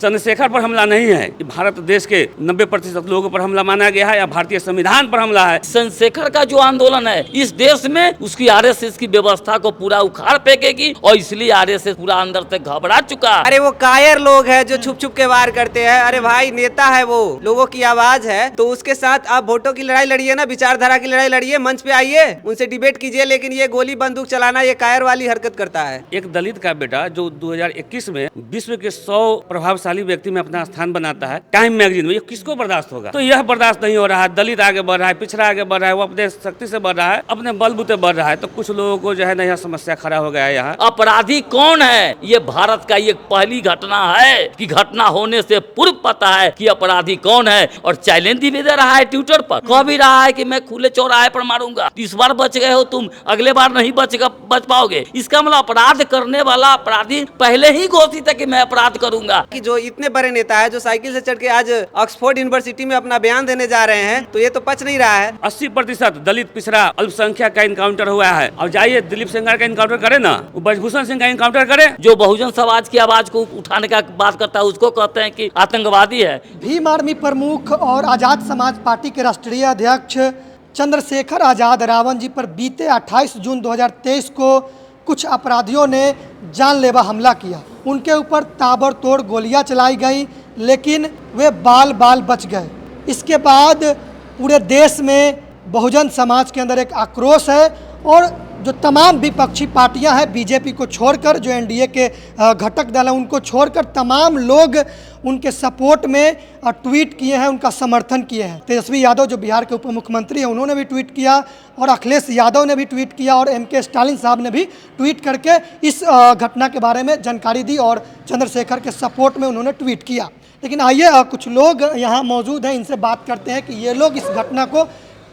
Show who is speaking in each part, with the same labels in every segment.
Speaker 1: चंद्रशेखर पर हमला नहीं है, भारत देश के 90% लोगों पर हमला माना गया है या भारतीय संविधान पर हमला है।
Speaker 2: चंद्रशेखर का जो आंदोलन है इस देश में उसकी आरएसएस की व्यवस्था को पूरा उखाड़ फेंकेगी और इसलिए आरएसएस पूरा अंदर से घबरा चुका है।
Speaker 3: अरे वो कायर लोग हैं जो छुप छुप के वार करते हैं। अरे भाई नेता है, वो लोगों की आवाज है, तो उसके साथ आप वोटों की लड़ाई लड़िए ना, विचारधारा की लड़ाई लड़िए, मंच पे आइए, उनसे डिबेट कीजिए। लेकिन ये गोली बंदूक चलाना ये कायर वाली हरकत करता है।
Speaker 1: एक दलित का बेटा जो 2021 में विश्व के 100 प्रभावशाली व्यक्ति में अपना स्थान बनाता है टाइम मैगजीन में, ये किसको बर्दाश्त होगा? तो यह बर्दाश्त नहीं हो रहा है। दलित आगे बढ़ रहा है, पिछड़ा आगे बढ़ रहा है, वो अपने शक्ति से बढ़ रहा है, अपने बलबूते बढ़ रहा है। तो कुछ लोगों को जो है ना यह समस्या खड़ा हो गया है। यहाँ
Speaker 2: अपराधी कौन है? ये भारत का ये पहली घटना है कि घटना होने से पूर्व पता है कि अपराधी कौन है और चैलेंज भी दे रहा है ट्विटर पर। कह भी रहा है कि मैं खुले चौराहे पर मारूंगा। इस बार बच गए हो तुम, अगले बार नहीं बच पाओगे। इसका मतलब अपराध करने वाला अपराधी पहले ही घोषित है कि मैं अपराध करूंगा।
Speaker 3: कि जो इतने बड़े नेता है जो साइकिल से चढ़ के आज ऑक्सफोर्ड यूनिवर्सिटी में अपना बयान देने जा रहे हैं, तो ये तो पच नहीं रहा है।
Speaker 1: 80% दलित पिछड़ा अल्पसंख्यक का इनकाउंटर हुआ है। अब जाइए दिलीप सेंगर का इनकाउंटर करे ना, ब्रजभूषण सिंह का इनकाउंटर करे।
Speaker 2: जो बहुजन समाज की आवाज को उठाने का बात करता है उसको कहते हैं कि आतंकवादी है।
Speaker 4: भीम आर्मी प्रमुख और आजाद समाज पार्टी के राष्ट्रीय अध्यक्ष चंद्रशेखर आजाद रावण जी पर बीते 28 जून 2023 को कुछ अपराधियों ने जानलेवा हमला किया। उनके ऊपर ताबड़तोड़ गोलियां चलाई गई, लेकिन वे बाल बाल बच गए। इसके बाद पूरे देश में बहुजन समाज के अंदर एक आक्रोश है और जो तमाम विपक्षी पार्टियां हैं, बीजेपी को छोड़कर, जो एनडीए के घटक दल हैं उनको छोड़कर, तमाम लोग उनके सपोर्ट में ट्वीट किए हैं, उनका समर्थन किए हैं। तेजस्वी यादव जो बिहार के उप मुख्यमंत्री हैं उन्होंने भी ट्वीट किया और अखिलेश यादव ने भी ट्वीट किया और एमके स्टालिन साहब ने भी ट्वीट करके इस घटना के बारे में जानकारी दी और चंद्रशेखर के सपोर्ट में उन्होंने ट्वीट किया। लेकिन आइए कुछ लोग यहाँ मौजूद हैं, इनसे बात करते हैं कि ये लोग इस घटना को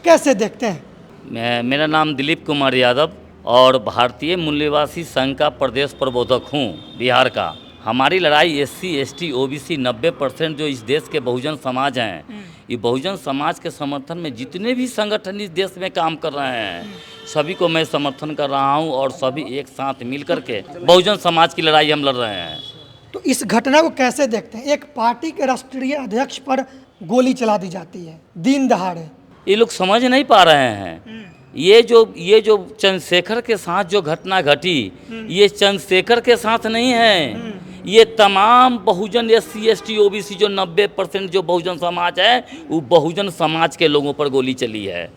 Speaker 4: कैसे देखते हैं।
Speaker 2: मेरा नाम दिलीप कुमार यादव और भारतीय मूल्यवासी संघ का प्रदेश प्रबोधक हूँ बिहार का। हमारी लड़ाई SC ST OBC 90% जो इस देश के बहुजन समाज हैं, ये बहुजन समाज के समर्थन में जितने भी संगठन इस देश में काम कर रहे हैं सभी को मैं समर्थन कर रहा हूँ और सभी एक साथ मिल करके बहुजन समाज की लड़ाई हम लड़ रहे हैं।
Speaker 4: तो इस घटना को कैसे देखते हैं? एक पार्टी के राष्ट्रीय अध्यक्ष पर गोली चला दी जाती है दिन दहाड़े।
Speaker 2: ये लोग समझ नहीं पा रहे हैं। ये जो चंद्रशेखर के साथ जो घटना घटी ये चंद्रशेखर के साथ नहीं है, ये तमाम बहुजन SC ST OBC जो 90% जो बहुजन समाज है वो बहुजन समाज के लोगों पर गोली चली है।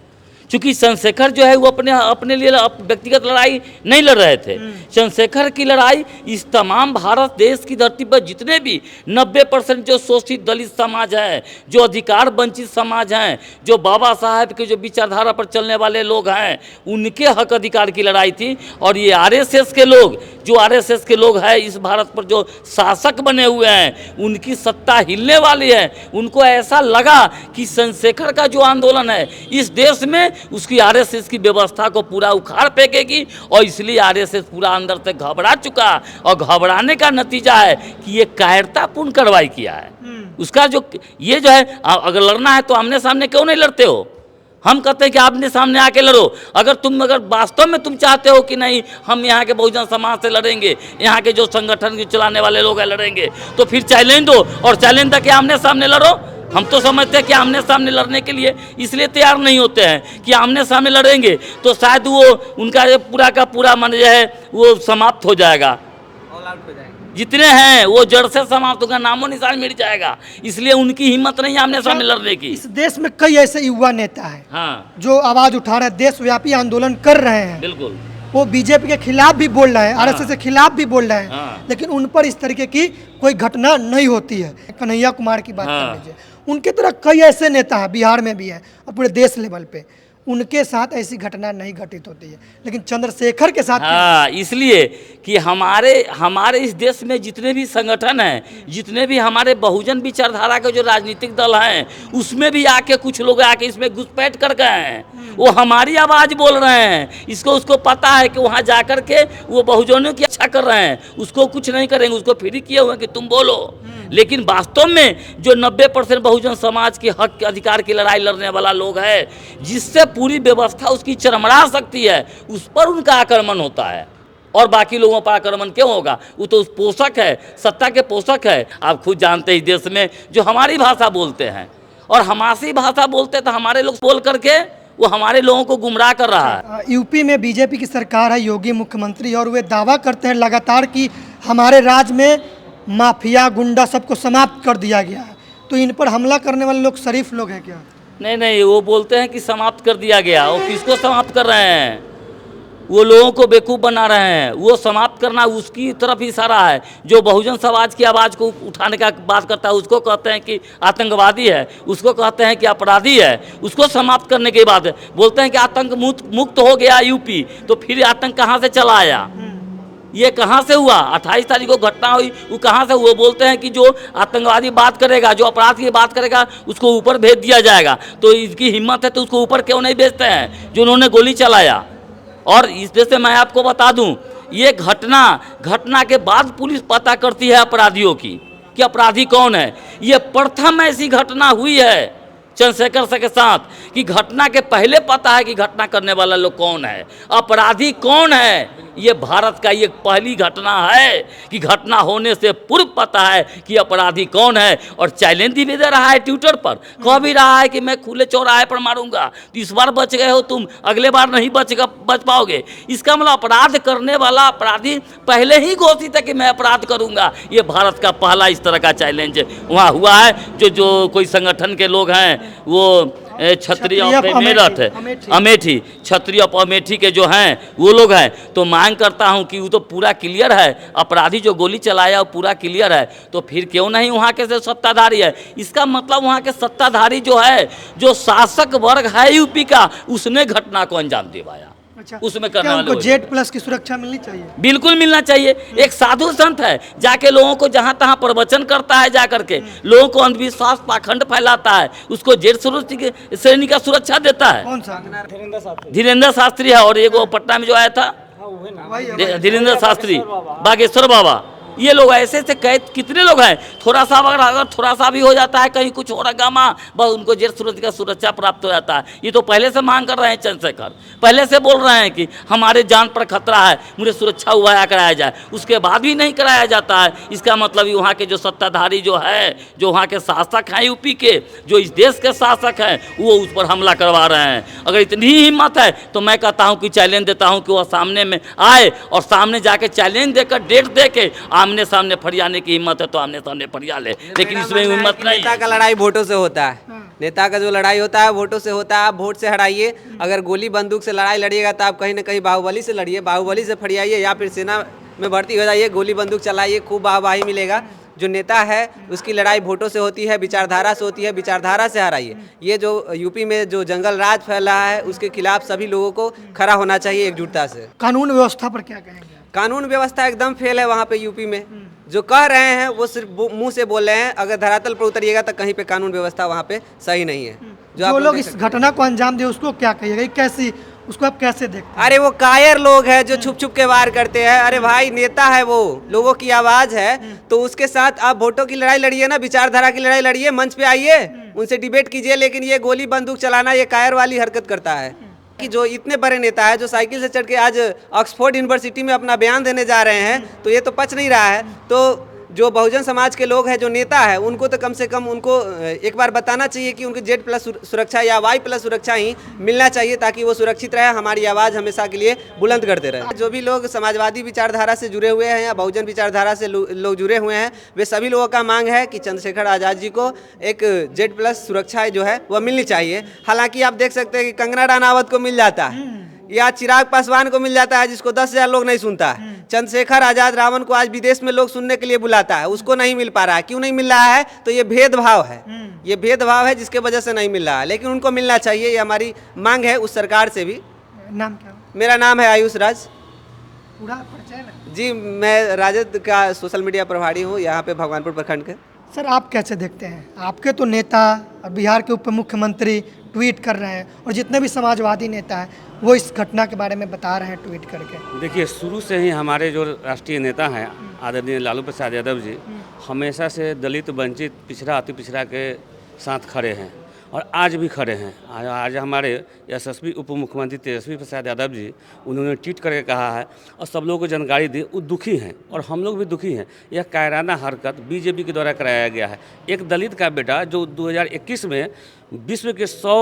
Speaker 2: क्योंकि चंद्रशेखर जो है वो अपने लिए व्यक्तिगत लड़ाई नहीं लड़ रहे थे। चंद्रशेखर की लड़ाई इस तमाम भारत देश की धरती पर जितने भी 90% जो शोषित दलित समाज है, जो अधिकार वंचित समाज हैं, जो बाबा साहब के जो विचारधारा पर चलने वाले लोग हैं, उनके हक अधिकार की लड़ाई थी। और ये RSS के लोग जो RSS के लोग हैं इस भारत पर जो शासक बने हुए हैं उनकी सत्ता हिलने वाली है। उनको ऐसा लगा कि चंद्रशेखर का जो आंदोलन है इस देश में उसकी RSS की व्यवस्था को पूरा उखाड़ फेंकेगी और इसलिए RSS पूरा अंदर से घबरा चुका और घबराने का नतीजा है कि ये कायरतापूर्ण कार्रवाई किया है। उसका जो ये जो है, अगर लड़ना है तो आमने सामने क्यों नहीं लड़ते हो? हम कहते हैं कि आमने सामने आके लड़ो। अगर वास्तव में तुम चाहते हो कि नहीं हम यहाँ के बहुजन समाज से लड़ेंगे, यहाँ के जो संगठन चलाने वाले लोग हैं लड़ेंगे, तो फिर चैलेंज दो और चैलेंज दे के आमने सामने लड़ो। हम तो समझते हैं कि आमने सामने लड़ने के लिए इसलिए तैयार नहीं होते हैं कि आमने सामने लड़ेंगे तो शायद वो उनका पूरा का पूरा मन जो है वो समाप्त हो जाएगा, जितने हैं वो जड़ से समाप्त होगा, नामो निशान मिट जाएगा। इसलिए उनकी हिम्मत नहीं आमने सामने लड़ने की।
Speaker 4: इस देश में कई ऐसे युवा नेता हैं
Speaker 2: हाँ,
Speaker 4: जो आवाज उठा रहे हैं, देशव्यापी आंदोलन कर रहे हैं।
Speaker 2: बिल्कुल,
Speaker 4: वो बीजेपी के खिलाफ भी बोल रहे हैं, RSS के खिलाफ भी बोल रहे हैं,
Speaker 2: हाँ।
Speaker 4: लेकिन उन पर इस तरीके की कोई घटना नहीं होती है। कन्हैया कुमार की बात कर लीजिए, उनके तरह कई ऐसे नेता हैं, बिहार में भी हैं और पूरे देश लेवल पे, उनके साथ ऐसी घटना नहीं घटित होती है, लेकिन चंद्रशेखर के साथ
Speaker 2: हाँ, इसलिए कि हमारे इस देश में जितने भी संगठन हैं, जितने भी हमारे बहुजन विचारधारा के जो राजनीतिक दल हैं, उसमें भी आके कुछ लोग आके इसमें घुसपैठ कर गए हैं। वो हमारी आवाज़ बोल रहे हैं। उसको पता है कि वहाँ जा कर के वो बहुजनों की अच्छा कर रहे हैं, उसको कुछ नहीं करेंगे, उसको फ्री किए हुए कि तुम बोलो। लेकिन वास्तव में जो 90% बहुजन समाज के हक के अधिकार की लड़ाई लड़ने वाला लोग है, जिससे पूरी व्यवस्था उसकी चरमरा सकती है, उस पर उनका आक्रमण होता है। और बाकी लोगों पर आक्रमण क्यों होगा? वो तो पोषक है, सत्ता के पोषक है। आप खुद जानते हैं इस देश में जो हमारी भाषा बोलते हैं और हमासी भाषा बोलते तो हमारे लोग बोल करके वो हमारे लोगों को गुमराह कर रहा है।
Speaker 4: यूपी में बीजेपी की सरकार है, योगी मुख्यमंत्री, और वे दावा करते हैं लगातार कि हमारे राज्य में माफिया गुंडा सबको समाप्त कर दिया गया है। तो इन पर हमला करने वाले लोग शरीफ लोग हैं क्या?
Speaker 2: नहीं, वो बोलते हैं कि समाप्त कर दिया गया। वो किसको समाप्त कर रहे हैं? वो लोगों को बेवकूफ़ बना रहे हैं। वो समाप्त करना उसकी तरफ इशारा है जो बहुजन समाज की आवाज़ को उठाने का बात करता है। उसको कहते हैं कि आतंकवादी है, उसको कहते हैं कि अपराधी है। उसको समाप्त करने के बाद बोलते हैं कि आतंक मुक्त हो गया यूपी। तो फिर आतंक कहाँ से चला आया? ये कहाँ से हुआ? 28 तारीख को घटना हुई, वो कहाँ से हुआ? बोलते हैं कि जो आतंकवादी बात करेगा, जो अपराध की बात करेगा, उसको ऊपर भेज दिया जाएगा। तो इसकी हिम्मत है तो उसको ऊपर क्यों नहीं भेजते हैं जो उन्होंने गोली चलाया? और इस वजह से मैं आपको बता दूं, ये घटना के बाद पुलिस पता करती है अपराधियों की कि अपराधी कौन है। ये प्रथम ऐसी घटना हुई है चंद्रशेखर से के साथ कि घटना के पहले पता है कि घटना करने वाला लोग कौन है, अपराधी कौन है। ये भारत का ये पहली घटना है कि घटना होने से पूर्व पता है कि अपराधी कौन है। और चैलेंज भी दे रहा है ट्विटर पर, कह भी रहा है कि मैं खुले चौराहे पर मारूंगा। तो इस बार बच गए हो तुम, अगले बार नहीं बच पाओगे। इसका मतलब अपराध करने वाला अपराधी पहले ही घोषित है कि मैं अपराध करूंगा। ये भारत का पहला इस तरह का चैलेंज वहाँ हुआ है। जो कोई संगठन के लोग हैं, वो क्षत्रिय मेरठ अमेठी, क्षत्रिय अमेठी के जो हैं वो लोग हैं। तो मांग करता हूं कि वो तो पूरा क्लियर है, अपराधी जो गोली चलाया वो पूरा क्लियर है। तो फिर क्यों नहीं वहाँ के से सत्ताधारी है? इसका मतलब वहाँ के सत्ताधारी जो है, जो शासक वर्ग है यूपी का, उसने घटना को अंजाम दिलवाया।
Speaker 4: अच्छा,
Speaker 2: उसमें करने
Speaker 4: क्या
Speaker 2: वाले
Speaker 4: उनको जेड प्लस की सुरक्षा मिलनी चाहिए?
Speaker 2: बिल्कुल मिलना चाहिए। एक साधु संत है, जाके लोगों को जहां तहां प्रवचन करता है, जाकर के लोगों को अंधविश्वास पाखंड फैलाता है, उसको जेड श्रेणी का सुरक्षा देता है।
Speaker 4: कौन सा?
Speaker 2: धीरेन्द्र शास्त्री है। और एक वो पटना में जो आया था धीरेन्द्र शास्त्री, बागेश्वर बाबा। ये लोग ऐसे से कितने लोग हैं? थोड़ा सा अगर थोड़ा सा भी हो जाता है, कहीं कुछ हो रहा गामा, बस उनको जेल का सुरक्षा प्राप्त हो जाता है। ये तो पहले से मांग कर रहे हैं चंद्रशेखर, पहले से बोल रहे हैं कि हमारे जान पर खतरा है, मुझे सुरक्षा मुहैया कराया जाए। उसके बाद भी नहीं कराया जाता है। इसका मतलब वहाँ के जो सत्ताधारी जो है, जो वहाँ के शासक हैं यूपी के, जो इस देश के शासक हैं, वो उस पर हमला करवा रहे हैं। अगर इतनी ही हिम्मत है तो मैं कहता हूँ कि चैलेंज देता हूँ कि वह सामने में आए और सामने जाके चैलेंज देकर डेट दे के आमने सामने फरियाने की हिम्मत है तो आमने सामने फरिया ले। लेकिन इसमें हिम्मत नहीं।
Speaker 3: नेता का लड़ाई वोटों से होता है। नेता का जो लड़ाई होता है वोटों से होता है। आप वोट से हराइए। अगर गोली बंदूक से लड़ाई लड़िएगा तो आप कहीं ना कहीं बाहुबली से लड़िए, बाहुबली से फरियाइए, या फिर सेना में भर्ती हो जाइए, गोली बंदूक चलाइए, खूब वाहवाही मिलेगा। जो नेता है उसकी लड़ाई वोटों से होती है, विचारधारा से होती है, विचारधारा से हराइए। ये जो यूपी में जो जंगल राज फैला है उसके खिलाफ सभी लोगों को खड़ा होना चाहिए एकजुटता से।
Speaker 4: कानून व्यवस्था पर क्या कहेंगे?
Speaker 3: कानून व्यवस्था एकदम फेल है वहाँ पे यूपी में। जो कह रहे हैं वो सिर्फ मुंह से बोल रहे हैं, अगर धरातल पर उतरिएगा तो कहीं पे कानून व्यवस्था वहाँ पे सही नहीं है।
Speaker 4: जो लोग इस घटना को अंजाम दे उसको क्या कहिएगा? कैसी, उसको आप कैसे देखते हैं?
Speaker 3: अरे वो कायर लोग हैं जो छुप छुप के वार करते हैं। अरे भाई नेता है, वो लोगों की आवाज है, तो उसके साथ आप वोटों की लड़ाई लड़िए ना, विचारधारा की लड़ाई लड़िए, मंच पे आइए, उनसे डिबेट कीजिए। लेकिन ये गोली बंदूक चलाना, ये कायर वाली हरकत करता है। कि जो इतने बड़े नेता है जो साइकिल से चढ़ के आज ऑक्सफोर्ड यूनिवर्सिटी में अपना बयान देने जा रहे हैं, तो ये तो पच नहीं रहा है। तो जो बहुजन समाज के लोग हैं, जो नेता है, उनको तो कम से कम उनको एक बार बताना चाहिए कि उनको जेड प्लस सुरक्षा या वाई प्लस सुरक्षा ही मिलना चाहिए, ताकि वो सुरक्षित रहे, हमारी आवाज़ हमेशा के लिए बुलंद करते रहे। जो भी लोग समाजवादी विचारधारा से जुड़े हुए हैं या बहुजन विचारधारा से लोग जुड़े हुए हैं, वे सभी लोगों का मांग है कि चंद्रशेखर आज़ाद जी को एक जेड प्लस सुरक्षा जो है वह मिलनी चाहिए। हालांकि आप देख सकते हैं कि कंगना रनावत को मिल जाता है या चिराग पासवान को मिल जाता है, जिसको 10,000 लोग नहीं सुनता है। चंद्रशेखर आज़ाद रावण को आज विदेश में लोग सुनने के लिए बुलाता है, उसको नहीं मिल पा रहा है। क्यों नहीं मिल रहा है? तो ये भेदभाव है, ये भेदभाव है जिसके वजह से नहीं मिल रहा है। लेकिन उनको मिलना चाहिए, ये हमारी मांग है उस सरकार से भी।
Speaker 4: नाम क्या?
Speaker 3: मेरा नाम है आयुष राज।
Speaker 4: पूरा परिचय ना?
Speaker 3: जी, मैं राजद का सोशल मीडिया प्रभारी हूँ यहाँ पे भगवानपुर प्रखंड के।
Speaker 4: सर, आप कैसे देखते हैं? आपके तो नेता और बिहार के उप मुख्यमंत्री ट्वीट कर रहे हैं, और जितने भी समाजवादी नेता हैं वो इस घटना के बारे में बता रहे हैं ट्वीट करके।
Speaker 1: देखिए, शुरू से ही हमारे जो राष्ट्रीय नेता हैं आदरणीय लालू प्रसाद यादव जी हमेशा से दलित, वंचित, पिछड़ा, अति पिछड़ा के साथ खड़े हैं। और आज भी खड़े हैं। आज हमारे यशस्वी उप मुख्यमंत्री तेजस्वी प्रसाद यादव जी, उन्होंने ट्वीट करके कहा है और सब लोगों को जानकारी दी, वो दुखी हैं और हम लोग भी दुखी हैं। यह कायराना हरकत बीजेपी के द्वारा कराया गया है। एक दलित का बेटा जो 2021 में विश्व के 100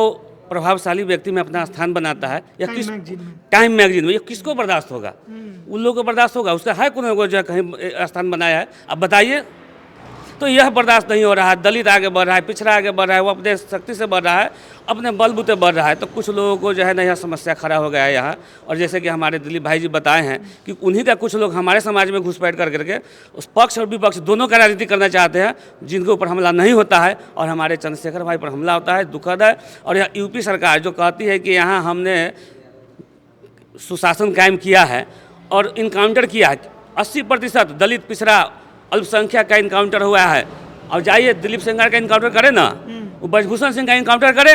Speaker 1: प्रभावशाली व्यक्ति में अपना स्थान बनाता है, या किस टाइम मैगजीन में, ये किसको बर्दाश्त होगा? उन लोगों को बर्दाश्त होगा? उसका है कौन को जो कहीं स्थान बनाया है? अब बताइए। तो यह बर्दाश्त नहीं हो रहा है। दलित आगे बढ़ रहा है, पिछड़ा आगे बढ़ रहा है, वो अपने शक्ति से बढ़ रहा है, अपने बलबूते बढ़ रहा है। तो कुछ लोगों को जो है ना यह समस्या खड़ा हो गया है यहाँ। और जैसे कि हमारे दिलीप भाई जी बताए हैं कि उन्हीं का कुछ लोग हमारे समाज में घुसपैठ करके उस पक्ष और विपक्ष दोनों का राजनीति करना चाहते हैं, जिनके ऊपर हमला नहीं होता है और हमारे चंद्रशेखर भाई पर हमला होता है, दुखद है। और यह यूपी सरकार जो कहती है कि यहाँ हमने सुशासन कायम किया है और इनकाउंटर किया है, 80% दलित पिछड़ा अल्पसंख्यक का इनकाउंटर हुआ है। और जाइए दिलीप सेंगर का इनकाउंटर करे ना, वो ब्रजभूषण सिंह का इनकाउंटर करे,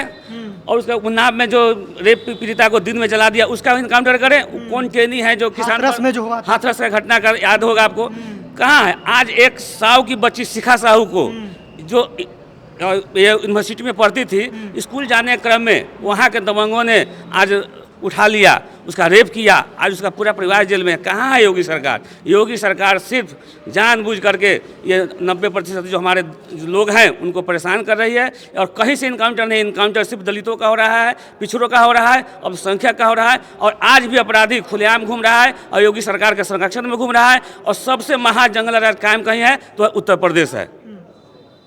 Speaker 1: और उसका उन्नाव में जो रेप पीड़िता को दिन में जला दिया उसका इनकाउंटर करे। कौन टेनी है जो किसान
Speaker 4: हाथरस में जो हुआ था,
Speaker 1: हाथरस का घटना का याद होगा आपको, कहाँ है आज? एक साहू की बच्ची शिखा साहू को, जो ये यूनिवर्सिटी में पढ़ती थी, स्कूल जाने के क्रम में वहाँ के दबंगों ने आज उठा लिया, उसका रेप किया, आज उसका पूरा परिवार जेल में। कहाँ है योगी सरकार? योगी सरकार सिर्फ जानबूझ करके ये 90% जो हमारे लोग हैं उनको परेशान कर रही है। और कहीं से इनकाउंटर नहीं, इनकाउंटर सिर्फ दलितों का हो रहा है, पिछड़ों का हो रहा है, अल्पसंख्यक का हो रहा है। और आज भी अपराधी खुलेआम घूम रहा है और योगी सरकार के संरक्षण में घूम रहा है। और सबसे महाजंगल राज कायम कहीं है तो उत्तर प्रदेश है।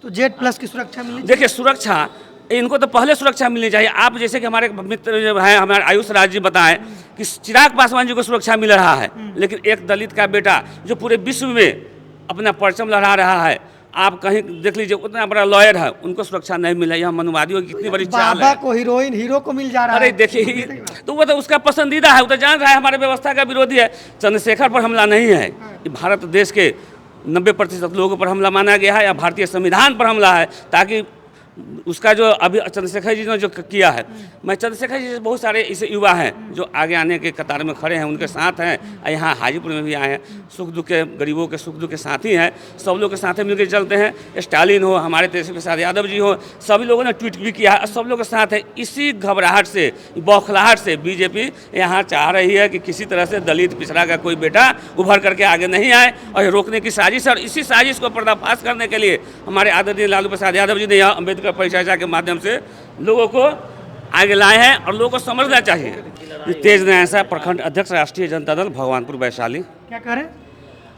Speaker 4: तो Z+ की सुरक्षा मिली।
Speaker 1: देखिए, सुरक्षा इनको तो पहले सुरक्षा मिलनी चाहिए। आप जैसे कि हमारे मित्र जो हैं, हमारे आयुष राज जी बताएं कि चिराग पासवान जी को सुरक्षा मिल रहा है, लेकिन एक दलित का बेटा जो पूरे विश्व में अपना परचम लहरा रहा है, आप कहीं देख लीजिए, उतना बड़ा लॉयर है, उनको सुरक्षा नहीं मिला। यह मनुवादियों की कितनी बड़ी चाल है।
Speaker 4: बाबा को हीरोइन, हीरो को मिल जा रहा है।
Speaker 1: अरे देखिए, तो वो तो उसका पसंदीदा है, वो तो जान रहा है हमारे व्यवस्था का विरोधी है। चंद्रशेखर पर हमला नहीं है, ये भारत देश के 90% लोगों पर हमला माना गया है, या भारतीय संविधान पर हमला है, ताकि उसका जो अभी चंद्रशेखर जी ने जो किया है, मैं चंद्रशेखर जी से बहुत सारे ऐसे युवा हैं जो आगे आने के कतार में खड़े हैं, उनके साथ हैं। यहाँ हाजीपुर में भी आए हैं, सुख दुख के, गरीबों के सुख दुख के साथी हैं, सब लोग के साथ मिलकर चलते हैं। स्टालिन हो, हमारे तेजस्वी प्रसाद यादव जी हो, सभी लोगों ने ट्वीट भी किया है, सब लोग के साथ है। इसी घबराहट से, बौखलाहट से बीजेपी यहाँ चाह रही है कि किसी तरह से दलित पिछड़ा का कोई बेटा उभर करके आगे नहीं आए, और रोकने की साजिश है। और इसी साजिश को पर्दाफाश करने के लिए हमारे आदरणीय लालू प्रसाद यादव जी ने यहाँ अम्बेडकर परिचर्चा के माध्यम से लोगों को आगे लाए हैं। और लोगों को समझना चाहिए। तेज न्यासा प्रखंड अध्यक्ष, राष्ट्रीय जनता दल, भगवानपुर वैशाली।
Speaker 4: क्या करें?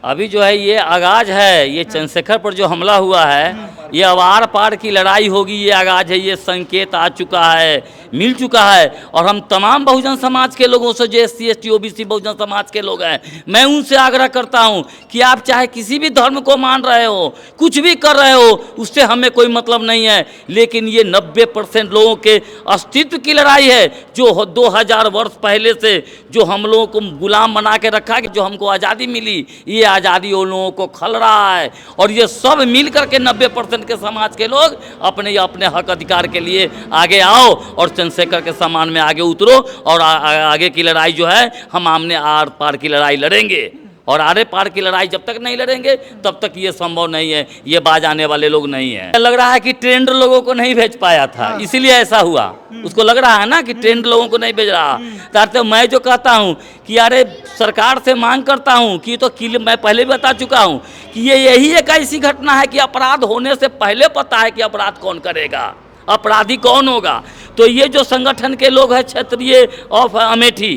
Speaker 2: अभी जो है ये आगाज है, ये चंद्रशेखर पर जो हमला हुआ है, ये अब आर पार की लड़ाई होगी, ये आगाज है, ये संकेत आ चुका है, मिल चुका है। और हम तमाम बहुजन समाज के लोगों से, जो SC ST OBC Bahujan Samaj के लोग हैं, मैं उनसे आग्रह करता हूं कि आप चाहे किसी भी धर्म को मान रहे हो, कुछ भी कर रहे हो, उससे हमें कोई मतलब नहीं है, लेकिन ये 90% लोगों के अस्तित्व की लड़ाई है। जो 2000 वर्ष पहले से जो हम लोगों को गुलाम बना के रखा, कि जो हमको आज़ादी मिली, ये आज़ादी उन लोगों को खल रहा है। और ये सब मिल करके 90% के समाज के लोग अपने हक अधिकार के लिए आगे आओ और चंद्रशेखर के सम्मान में आगे उतरो। और आगे की लड़ाई जो है, हम आमने आर पार की लड़ाई लड़ेंगे। और आरे पार की लड़ाई जब तक नहीं लड़ेंगे तब तक ये संभव नहीं है, ये बाज आने वाले लोग नहीं हैं। लग रहा है कि ट्रेंड लोगों को नहीं भेज पाया था, इसीलिए ऐसा हुआ। उसको लग रहा है ना कि ट्रेंड लोगों को नहीं भेज रहा। तो मैं जो कहता हूँ कि अरे सरकार से मांग करता हूँ कि तो मैं पहले भी बता चुका हूँ कि ये यही एक ऐसी घटना है कि अपराध होने से पहले पता है कि अपराध कौन करेगा, अपराधी कौन होगा। तो ये जो संगठन के लोग हैं, क्षत्रिय ऑफ अमेठी,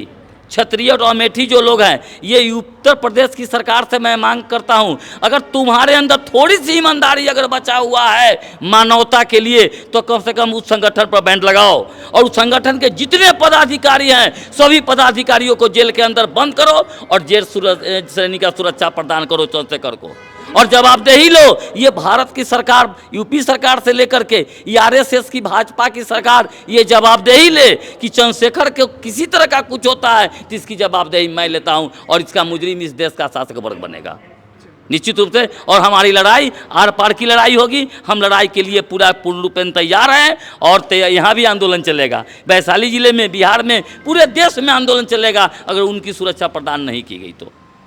Speaker 2: क्षत्रिय और अमेठी जो लोग हैं, ये उत्तर प्रदेश की सरकार से मैं मांग करता हूं, अगर तुम्हारे अंदर थोड़ी सी ईमानदारी अगर बचा हुआ है मानवता के लिए, तो कम से कम उस संगठन पर बैन लगाओ। और उस संगठन के जितने पदाधिकारी हैं, सभी पदाधिकारियों को जेल के अंदर बंद करो और जेल श्रेणी का सुरक्षा प्रदान करो चंद्रशेखर को। और जवाबदेही लो। ये भारत की सरकार, यूपी सरकार से लेकर के ये RSS की, भाजपा की सरकार, ये जवाबदेही ले कि चंद्रशेखर को किसी तरह का कुछ होता है तो इसकी जवाबदेही मैं लेता हूं और इसका मुजरिम इस देश का शासक वर्ग बनेगा निश्चित रूप से। और हमारी लड़ाई आर पार की लड़ाई होगी। हम लड़ाई के लिए पूर्ण रूप में तैयार हैं और यहाँ भी आंदोलन चलेगा, वैशाली जिले में, बिहार में, पूरे देश में आंदोलन चलेगा अगर उनकी सुरक्षा प्रदान नहीं की गई तो।